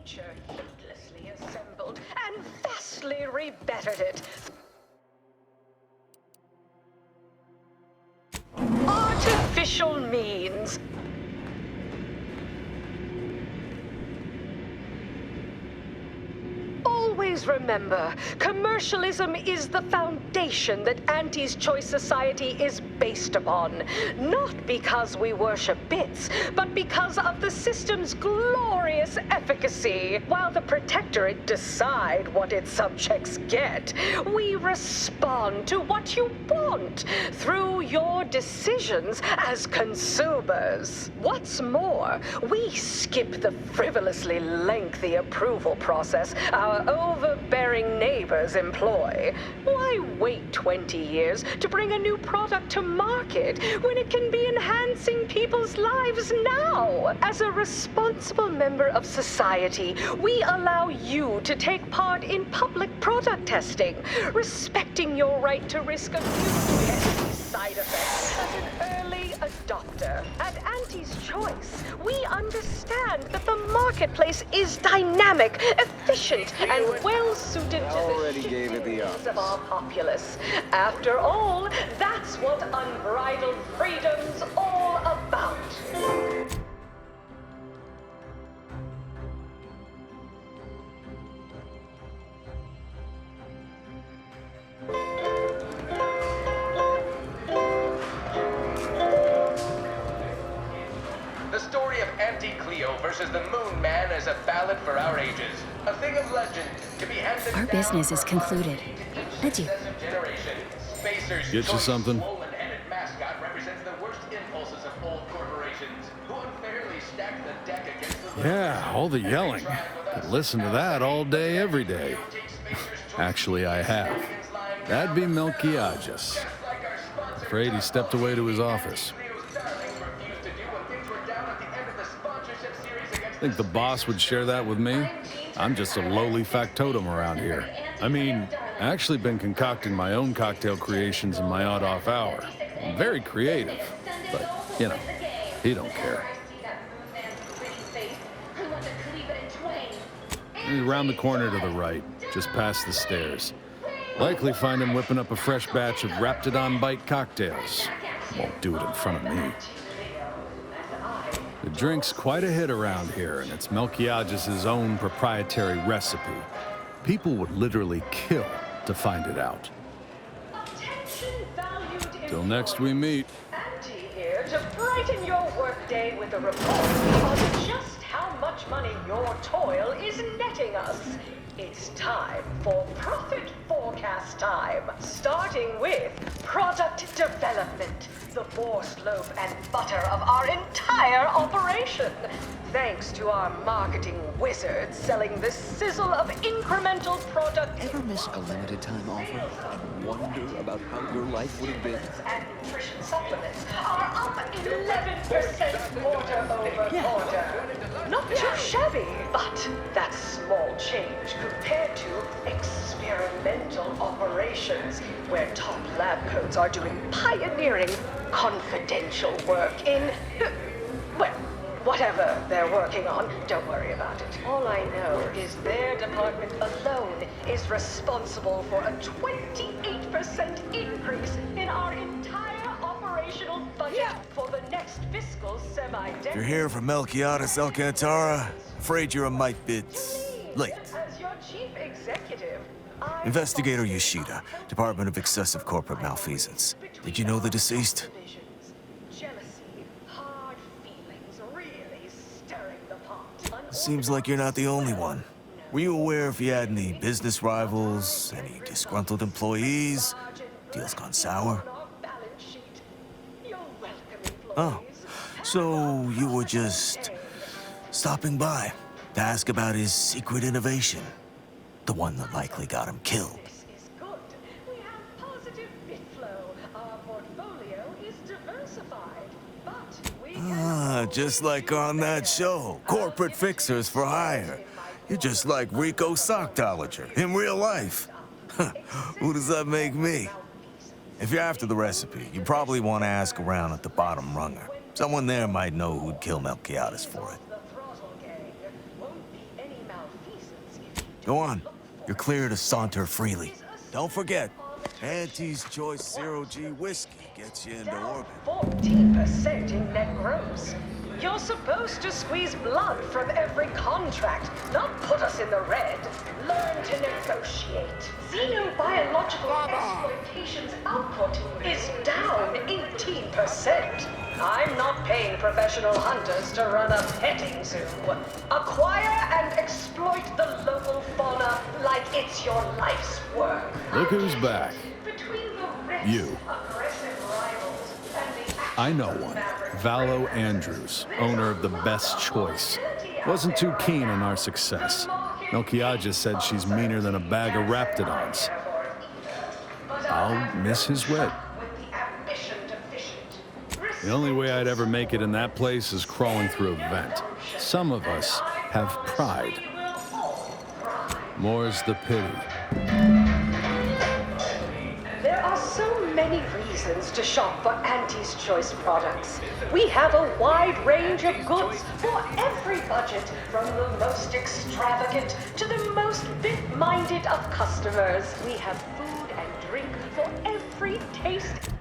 nature heedlessly assembled and vastly rebettered it. Artificial means. Always remember, commercialism is the foundation that Aunties' Choice Society is based upon. Not because we worship bits, but because of the system's glorious efficacy. While the Protectorate decide what its subjects get, we respond to what you want through your decisions as consumers. What's more, we skip the frivolously lengthy approval process our overbearing neighbors employ. Why wait 20 years to bring a new product to market when it can be enhancing people's lives now? As a responsible member of society, we allow you to take part in public product testing, respecting your right to risk a few pesky side effects as an early adopter. At Aunties' Choice, we understand that the marketplace is dynamic, efficient, and well-suited to the shifting needs of our populace. After all, that's what unbridled freedom's all about. The story of Auntie Cleo versus the Moon Man is a ballad for our ages. A thing of legend to be handed down. Our business is concluded. Adieu. Get you something? Swollen-headed mascot represents the worst impulses of old corporations who unfairly stack the deck against the Yeah, all the yelling. Could listen to that all day, every day. Actually, I have. That'd be Melquiades. Afraid he stepped away to his office. Think the boss would share that with me? I'm just a lowly factotum around here. I mean, I actually been concocting my own cocktail creations in my odd-off hour. I'm very creative, but, you know, he don't care. He's around the corner to the right, just past the stairs. Likely find him whipping up a fresh batch of Raptidon Bite cocktails. Won't do it in front of me. The drink's quite a hit around here, and it's Melquiades' own proprietary recipe. People would literally kill to find it out. Till next we meet. Auntie here to brighten your workday with a report on just how much money your toil is netting us. It's time for profit forecast time, starting with product development, the boar's loaf and butter of our entire operation. Thanks to our marketing wizards selling the sizzle of incremental product. Ever miss a limited time offer and wonder about how your life would have been? And nutrition supplements are up 11% quarter over quarter. Not too shabby, but that's small change compared to experimental operations, where top lab coats are doing pioneering, confidential work in, well, whatever they're working on. Don't worry about it. All I know is their department alone is responsible for a 28% increase in our entire operational budget for the next fiscal semi-decade. You're here from Melquiades Alcantara. Afraid you're a mite bit late. As your chief executive, Investigator Yoshida, Department of Excessive Corporate Malfeasance. Did you know the deceased? Jealousy, hard feelings, really stirring the pot. Seems like you're not the only one. Were you aware if you had any business rivals, any disgruntled employees? Deals gone sour? Oh, so you were just stopping by to ask about his secret innovation. The one that likely got him killed. This is good. We have positive bit flow. Our portfolio is diversified. But we Just like on that show, Corporate Fixers for Hire. You're just like Rico Sockdolager in real life. Who does that make me? If you're after the recipe, you probably want to ask around at the bottom runger. Someone there might know who'd kill Melquiades for it. the throttle gang won't be any Go on. You're clear to saunter freely. Don't forget, Auntie's Choice Zero-G whiskey gets you into orbit. 14% in net gross. You're supposed to squeeze blood from every contract, not put us in the red. Learn to negotiate. Xenobiological exploitation's output is down 18%. I'm not paying professional hunters to run a petting zoo. Acquire and exploit the local fauna like it's your life's work. Look who's back. Between the rest, You. aggressive rivals and the I know one. Valo Andrews, owner of the Best Choice. Wasn't too keen on our success. Nokiaja said she's meaner than a bag of raptidons. I'll miss his wit. The only way I'd ever make it in that place is crawling through a vent. Some of us have pride. More's the pity. There are so many reasons to shop for Auntie's Choice products. We have a wide range of goods for every budget, from the most extravagant to the most bit-minded of customers. We have food and drink for every taste.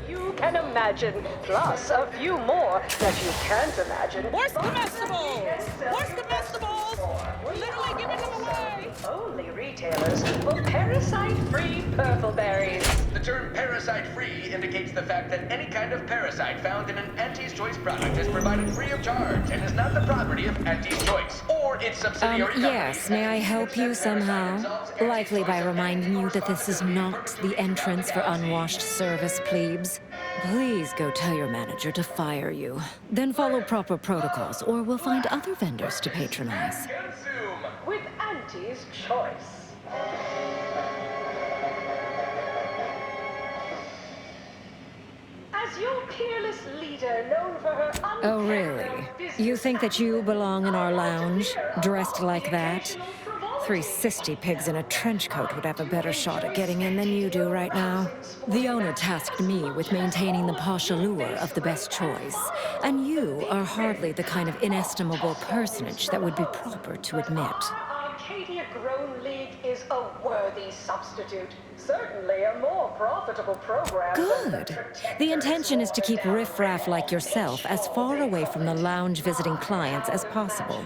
You can imagine, plus a few more that you can't imagine. Where's comestibles? Where's comestibles? We're literally giving them away. Only retailers for parasite-free purpleberries. The term parasite-free indicates the fact that any kind of parasite found in an Auntie's Choice product is provided free of charge and is not the property of Auntie's Choice or its subsidiary Yes, may I help you somehow? Likely by reminding you that this is not the entrance for unwashed service plebes. Please go tell your manager to fire you. Then follow proper protocols, or we'll find other vendors to patronize. Consume. With Auntie's Choice. As your peerless leader, known for her Oh, really? You think that you belong in our lounge, dressed like that? 3 cysty pigs in a trench coat would have a better shot at getting in than you do right now. The owner tasked me with maintaining the posh allure of the Best Choice, and you are hardly the kind of inestimable personage that would be proper to admit. Arcadia Grown League is a worthy substitute. Certainly a more profitable program. Good. The intention is to keep riffraff like yourself as far away from the lounge visiting clients as possible.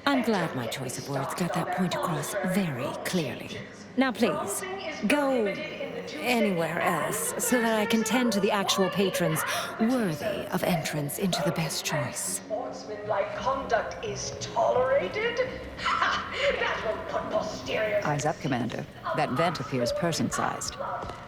I'm glad my choice of words got that point across very clearly. Now please, go anywhere else so that I can tend to the actual patrons worthy of entrance into the Best Choice. Sportsmanlike conduct is tolerated? Ha! That will put posterior... Eyes up, Commander. That vent appears person-sized.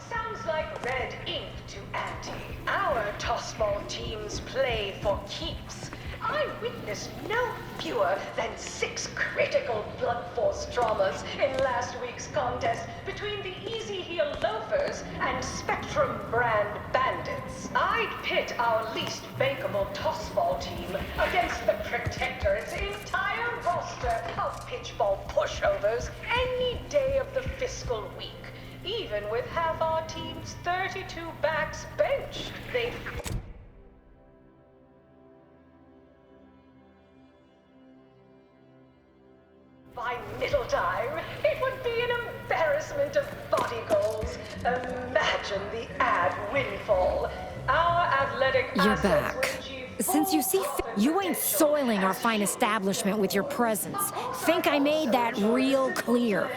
Sounds like red ink to Auntie. Our tossball teams play for keeps. I witnessed no fewer than 6 critical blood force dramas in last week's contest between the Easy Heel Loafers and Spectrum brand bandits. I'd pit our least bankable tossball team against the Protectorate's entire roster of pitchball pushovers any day of the fiscal week. Even with half our team's 32 backs benched, they... By middle time, it would be an embarrassment of body goals. Imagine the ad windfall. Our athletic You're assets back. would achieve Since you see full- you ain't soiling our fine establishment with your presence. Think I made that real clear.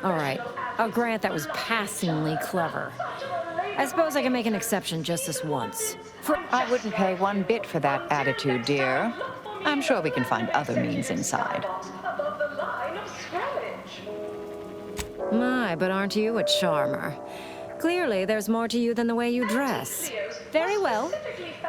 All right, I'll grant that was passingly clever. I suppose I can make an exception just this once. I wouldn't pay 1 bit for that attitude, dear. I'm sure we can find other means inside. Above the line of scrimmage. My, but aren't you a charmer? Clearly, there's more to you than the way you dress. Very well.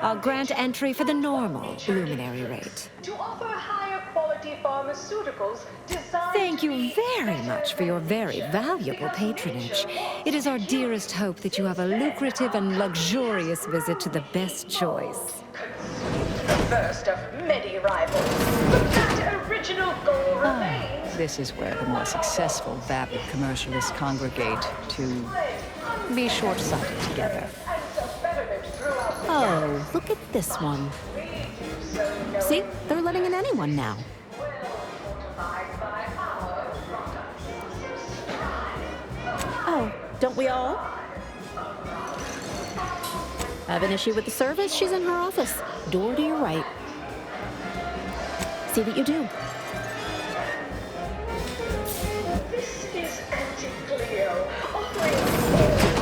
I'll grant entry for the normal luminary rate. To offer higher quality pharmaceuticals designed Thank to you be very much for your very valuable patronage. It is our dearest hope that you have a lucrative and luxurious visit to the Best Choice. the first of many rivals. But that original goal remains. This is where the more successful vapid commercialists congregate to be short-sighted together. Oh, look at this one. See, they're letting in anyone now. Oh, don't we all? Have an issue with the service? She's in her office. Door to your right. See what you do. This is Auntie Cleo, offering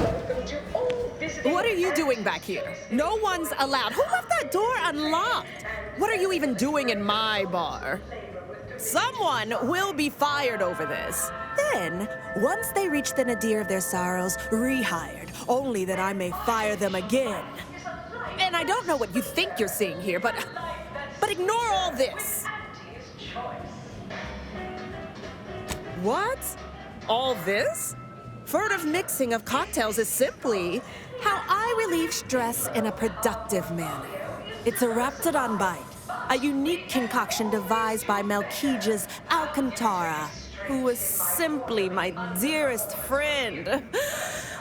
welcome to all visiting. What are you doing back here? No one's allowed. Who left that door unlocked? What are you even doing in my bar? Someone will be fired over this. Then, once they reach the nadir of their sorrows, rehired, only that I may fire them again. And I don't know what you think you're seeing here, but ignore all this. What? All this? Furtive mixing of cocktails is simply how I relieve stress in a productive manner. It's a Raptidon bite, a unique concoction devised by Melquiades Alcantara, who was simply my dearest friend.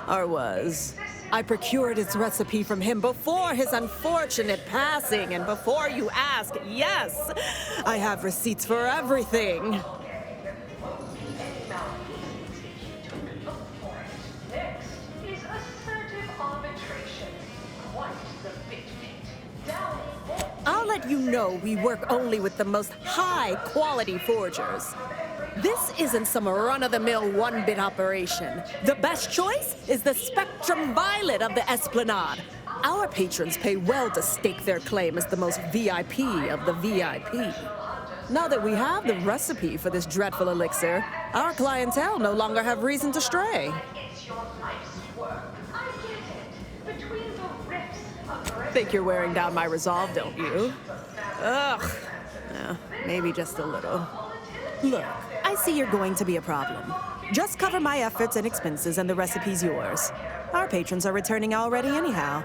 Or was. I procured its recipe from him before his unfortunate passing, and before you ask, yes, I have receipts for everything. I'll let you know we work only with the most high-quality forgers. This isn't some run-of-the-mill one-bit operation. The best choice is the Spectrum Violet of the Esplanade. Our patrons pay well to stake their claim as the most VIP of the VIP. Now that we have the recipe for this dreadful elixir, our clientele no longer have reason to stray. Think you're wearing down my resolve, don't you? Ugh. Yeah, maybe just a little. Look, I see you're going to be a problem. Just cover my efforts and expenses and the recipe's yours. Our patrons are returning already anyhow.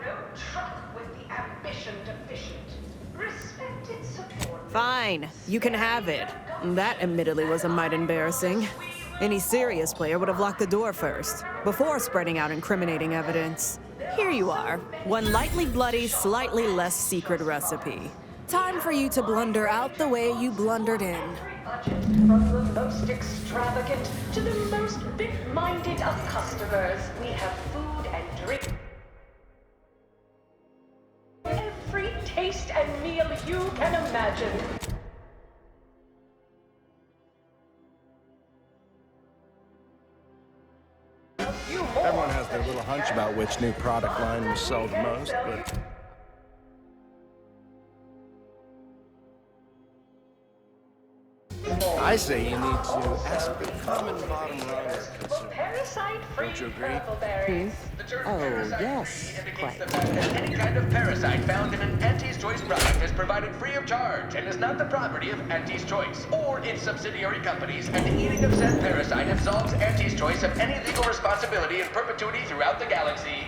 Fine, you can have it. That admittedly was a mite embarrassing. Any serious player would have locked the door first, before spreading out incriminating evidence. Here you are, one lightly bloody, slightly less secret recipe. Time for you to blunder out the way you blundered in. From the most extravagant to the most big-minded of customers, we have food and drink. Every taste and meal you can imagine. Everyone has their little hunch about which new product line will sell the most, but... I say you need to ask the common bottom rung of concern. Don't you agree? The term Oh, parasite yes, free indicates quite. the fact that any kind of parasite found in an Aunties' Choice product is provided free of charge and is not the property of Aunties' Choice or its subsidiary companies, and the eating of said parasite absolves Aunties' Choice of any legal responsibility in perpetuity throughout the galaxy.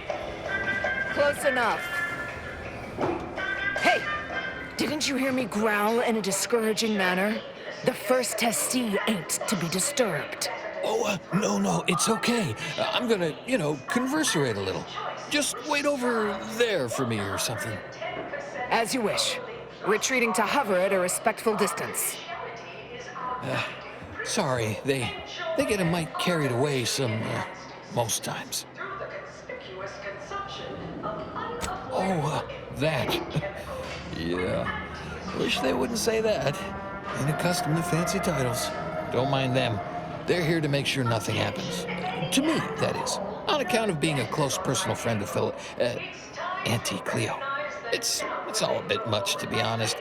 Close enough. Hey! Didn't you hear me growl in a discouraging manner? The first testee ain't to be disturbed. Oh, no, it's okay. I'm gonna, converserate a little. Just wait over there for me or something. As you wish. Retreating to hover at a respectful distance. Sorry, they get a mite carried away most times. Oh, that. Yeah. Wish they wouldn't say that. Ain't accustomed to fancy titles. Don't mind them. They're here to make sure nothing happens. To me, that is. On account of being a close personal friend of Auntie Cleo. It's all a bit much, to be honest.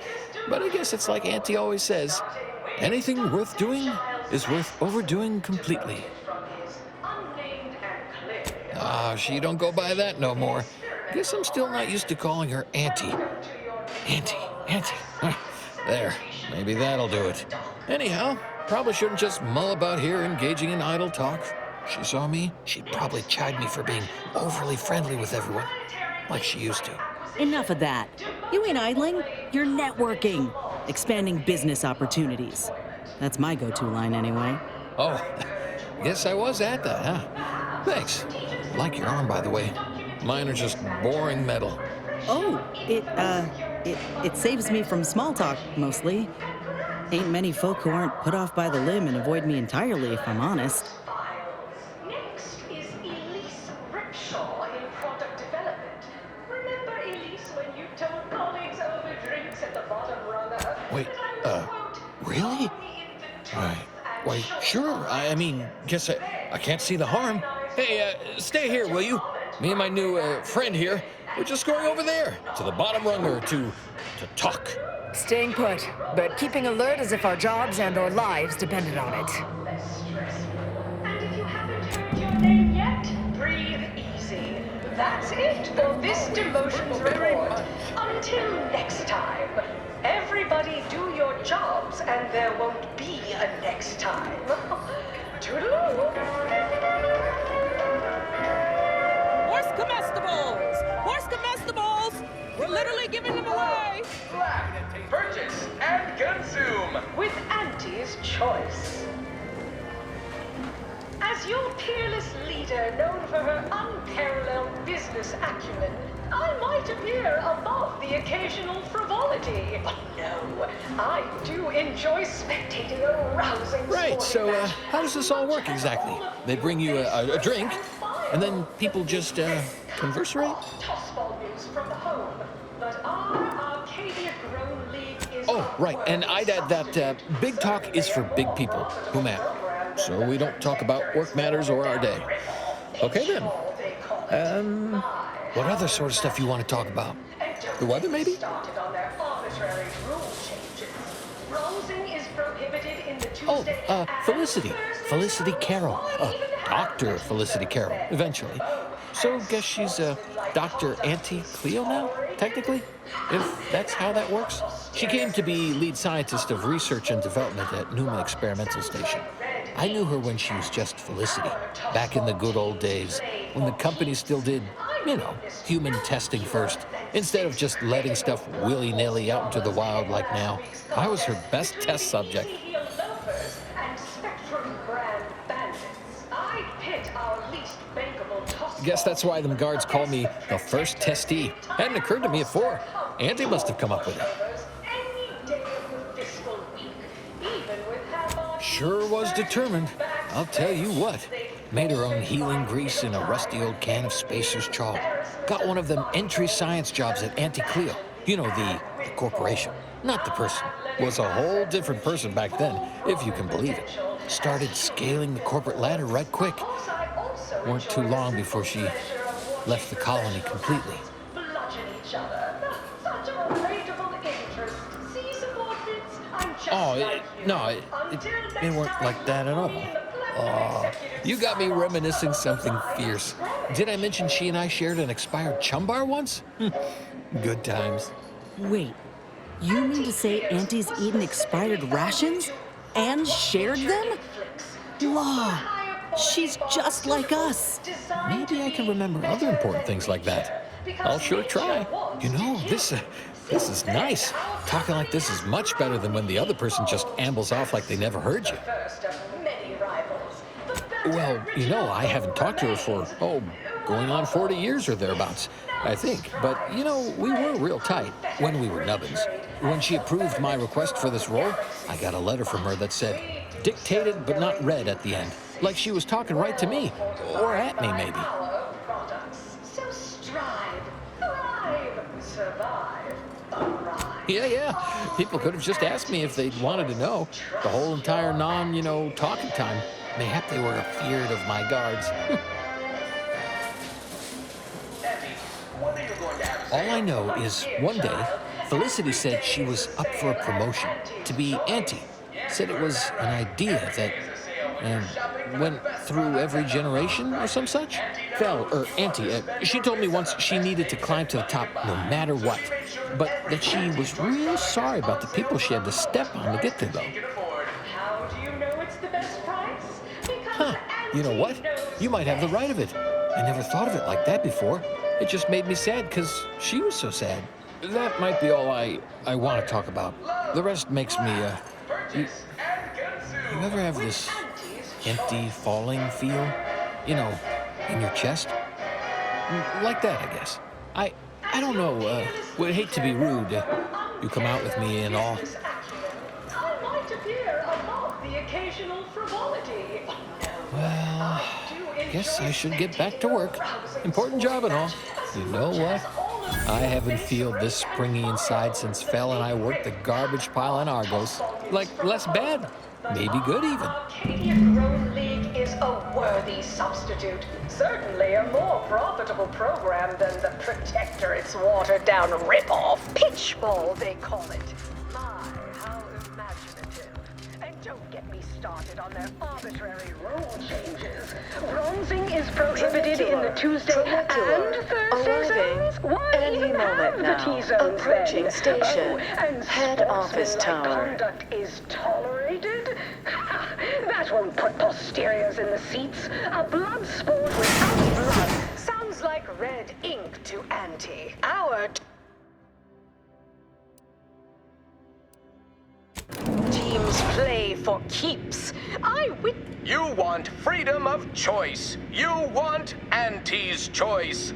But I guess it's like Auntie always says, anything worth doing is worth overdoing completely. She don't go by that no more. Guess I'm still not used to calling her Auntie. Auntie. There, maybe that'll do it. Anyhow, probably shouldn't just mull about here engaging in idle talk. If she saw me, she'd probably chide me for being overly friendly with everyone, like she used to. Enough of that. You ain't idling, you're networking, expanding business opportunities. That's my go-to line anyway. Oh, guess I was at that, huh? Thanks. Like your arm, by the way. Mine are just boring metal. Oh, it saves me from small talk, mostly. Ain't many folk who aren't put off by the limb and avoid me entirely, if I'm honest. Next is Elise Ripshaw in product development. Remember Elise when you told colleagues over drinks at the bottom runner? Wait, really? Right. Why, sure. I mean, guess I can't see the harm. Hey, stay here, will you? Me and my new friend here, we're just going over there to the bottom runner to talk. Staying put, but keeping alert as if our jobs and our lives depended on it. And if you haven't heard your name yet, breathe easy. That's it for this demotions report. Until next time, everybody do your jobs and there won't be a next time. Toodaloo! Horse comestibles! Horse comestibles! We're literally giving them away! Black, purchase, and consume. With Auntie's choice. As your peerless leader, known for her unparalleled business acumen, I might appear above the occasional frivolity. But no, I do enjoy spectating a rousing Right, so sporting match. how does this all work exactly? They bring you a drink, and then people just conversate? Tossball news from the home, but our Arcadia Grown League is... Oh, right, and I'd add that big talk is for big people who matter. So we don't talk about work matters or our day. Okay then. What other sort of stuff you want to talk about? The weather, maybe? Started on their arbitrary rule changes. Browsing is prohibited in the Oh, Tuesday Felicity. Felicity Carroll. Dr. Felicity Carroll, eventually. So guess she's Dr. Auntie Cleo now, technically? If that's how that works. She came to be lead scientist of research and development at Numa Experimental Station. I knew her when she was just Felicity, back in the good old days, when the company still did, you know, human testing first, instead of just letting stuff willy-nilly out into the wild like now. I was her best test subject. Guess that's why them guards call me the first testee. Hadn't occurred to me before. Auntie must have come up with it. Sure was determined. I'll tell you what. Made her own healing grease in a rusty old can of Spacer's chalk. Got one of them entry science jobs at Auntie Cleo. You know, the corporation. Not the person. Was a whole different person back then, if you can believe it. Started scaling the corporate ladder right quick. Weren't too long before she left the colony completely. Oh, no, it weren't like that at all. Oh, you got me reminiscing something fierce. Did I mention she and I shared an expired chum bar once? Good times. Wait, you mean to say Auntie's eaten expired rations? And shared them? Law, she's just like us. Maybe I can remember other important things like that. I'll sure try. You know, this is nice. Talking like this is much better than when the other person just ambles off like they never heard you. Well, you know, I haven't talked to her for, going on 40 years or thereabouts, I think. But, you know, we were real tight when we were nubbins. When she approved my request for this role, I got a letter from her that said, dictated but not read at the end. Like she was talking right to me, or at me, maybe. So strive, thrive, survive, arrive. Yeah. People could have just asked me if they wanted to know. The whole entire talking time. Mayhap they were afeard of my guards. All I know is one day, Felicity said she was up for a promotion to be Auntie. Said it was an idea that went through every generation or some such. Auntie, she told me once she needed to climb to the top no matter what. But that she was real sorry about the people she had to step on to get there, though. How do you know it's the best price? You know what? You might have the right of it. I never thought of it like that before. It just made me sad because she was so sad. That might be all I want to talk about. The rest makes me, you ever have this empty falling feel? You know, in your chest? Like that, I guess. I I don't know, would hate to be rude. You come out with me and all. I might appear above the occasional frivolity. Well, guess I should get back to work. Important job and all. You know what? I haven't felt this springy inside since Fel and I worked the garbage pile on Argos. Like, less bad. Maybe good even. Arcadia Drone League is a worthy substitute. Certainly a more profitable program than the Protectorate's watered-down rip-off. Pitchball, they call it. My, how imaginative. And don't get me started on their arbitrary rule changes. Bronzing is prohibited in the Tuesday and Thursday zones. Why any even moment have the now. T-zones Approaching then? station. Oh, and Head office sportsmanlike tower. Conduct is tolerated? That won't put posteriors in the seats. A blood sport without blood sounds like red ink to Auntie. Our teams play for keeps. You want freedom of choice. You want Auntie's choice.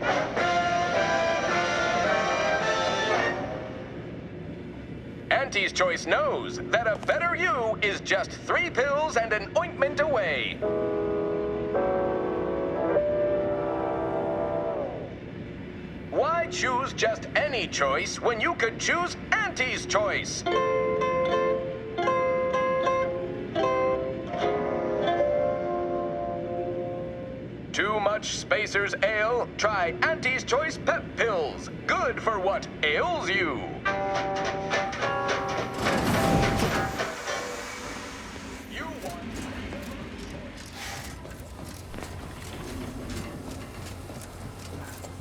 Auntie's choice knows that a better you is just 3 pills and an ointment away. Why choose just any choice when you could choose Auntie's choice? Too much Spacer's Ale? Try Auntie's Choice Pep Pills. Good for what ails you.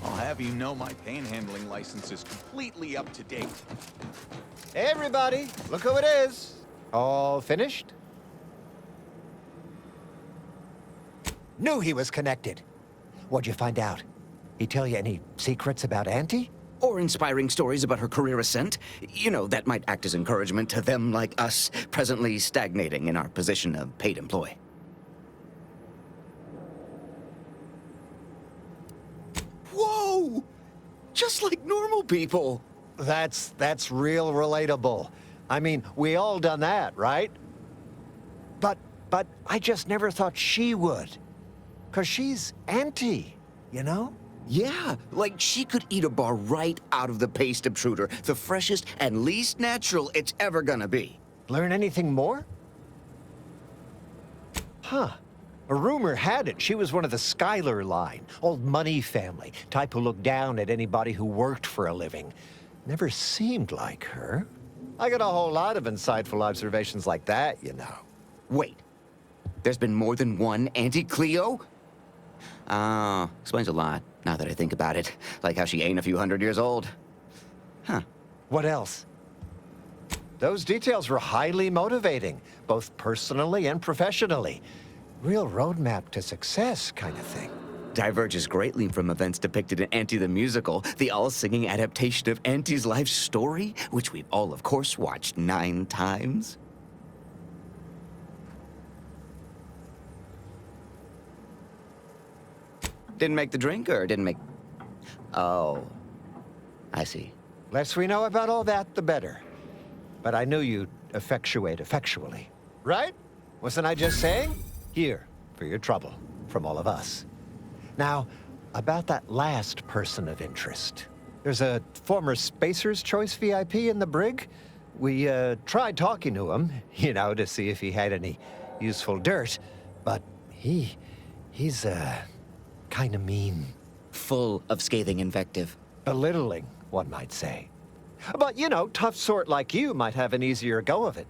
I'll have you know my panhandling license is completely up to date. Hey, everybody, look who it is. All finished? Knew he was connected. What'd you find out? He tell you any secrets about Auntie? Or inspiring stories about her career ascent? You know, that might act as encouragement to them like us, presently stagnating in our position of paid employee. Whoa! Just like normal people. That's real relatable. I mean, we all done that, right? But I just never thought she would. 'Cause she's Auntie, you know? Yeah, like she could eat a bar right out of the paste obtruder, the freshest and least natural it's ever gonna be. Learn anything more? Huh. A rumor had it she was one of the Schuyler line, old money family, type who looked down at anybody who worked for a living. Never seemed like her. I got a whole lot of insightful observations like that, you know. Wait, there's been more than one Auntie Cleo? Explains a lot, now that I think about it. Like how she ain't a few hundred years old. Huh. What else? Those details were highly motivating, both personally and professionally. Real roadmap to success kind of thing. Diverges greatly from events depicted in Auntie the Musical, the all-singing adaptation of Auntie's life story, which we've all, of course, watched 9 times. Didn't make the drink, or didn't make... Oh, I see. Less we know about all that, the better. But I knew you'd effectuate effectually. Right? Wasn't I just saying? Here, for your trouble, from all of us. Now, about that last person of interest. There's a former Spacer's Choice VIP in the brig. We tried talking to him, you know, to see if he had any useful dirt. But he's kind of mean. Full of scathing invective. Belittling, one might say. But, you know, tough sort like you might have an easier go of it.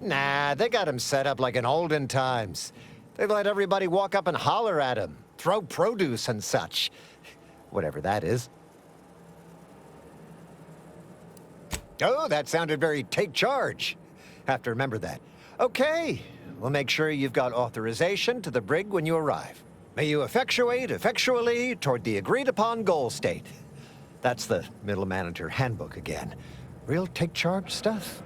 Nah, they got him set up like in olden times. They let everybody walk up and holler at him, throw produce and such. Whatever that is. Oh, that sounded very take charge. Have to remember that. Okay, we'll make sure you've got authorization to the brig when you arrive. May you effectuate effectually toward the agreed-upon goal state. That's the Middle Manager Handbook again. Real take charge stuff.